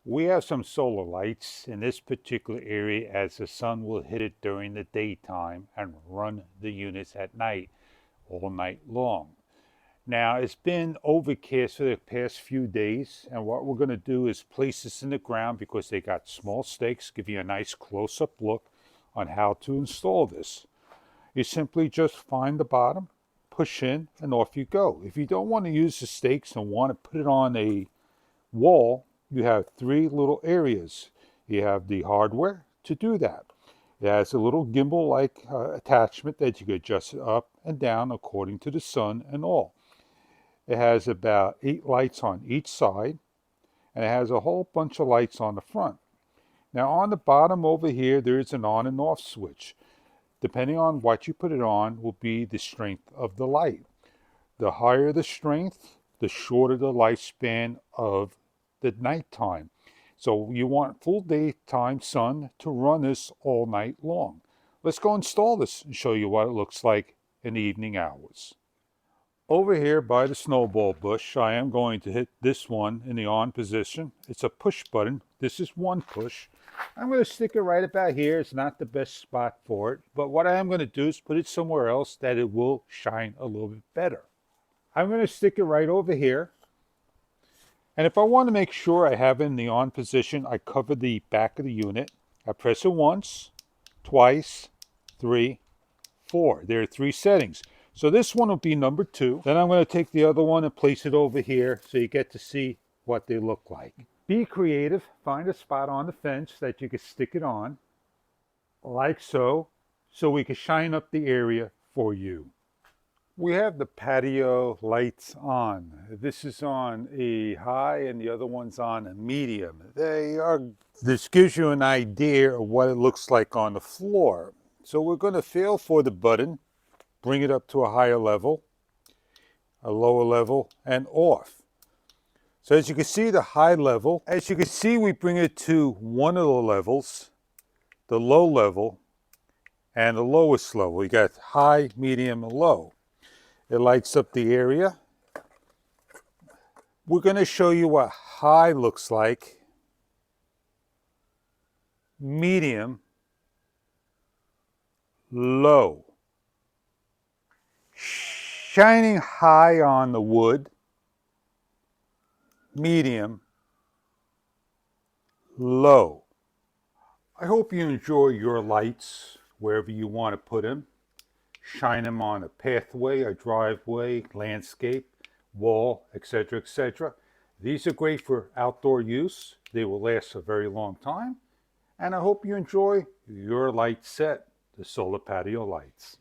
We have some solar lights in this particular area as the sun will hit it during the daytime and run the units at night, all night long. Now, it's been overcast for the past few days, and what we're going to do is place this in the ground because they got small stakes, give you a nice close-up look on how to install this. You simply just find the bottom, push in, and off you go. If you don't want to use the stakes and want to put it on a wall, you have three little areas. You have the hardware to do that. It has a little gimbal-like attachment that you can adjust it up and down according to the sun and all. It has about 8 lights on each side, and it has a whole bunch of lights on the front. Now on the bottom over here, there is an on and off switch. Depending on what you put it on will be the strength of the light. The higher the strength, the shorter the lifespan of the nighttime. So you want full daytime sun to run this all night long. Let's go install this and show you what it looks like in the evening hours. Over here by the snowball bush, I am going to hit this one in the on position. It's a push button. This is one push. I'm going to stick it right about here. It's not the best spot for it, but what I am going to do is put it somewhere else that it will shine a little bit better. I'm going to stick it right over here. And if I want to make sure I have it in the on position, I cover the back of the unit. I press it once, twice, 3, 4. There are 3 settings. So this one will be number 2. Then I'm going to take the other one and place it over here so you get to see what they look like. Be creative. Find a spot on the fence that you can stick it on, like so we can shine up the area for you. We have the patio lights on. This is on a high and the other one's on a medium. This gives you an idea of what it looks like on the floor. So we're going to feel for the button, bring it up to a higher level, a lower level, and off. So as you can see, the high level, as you can see, we bring it to one of the levels, the low level, and the lowest level. You got high, medium, and low. It lights up the area. We're going to show you what high looks like, medium, low. Shining high on the wood, medium, low. I hope you enjoy your lights wherever you want to put them. Shine them on a pathway, a driveway, landscape, wall, etc., etc. These are great for outdoor use. They will last a very long time. And I hope you enjoy your light set, the solar patio lights.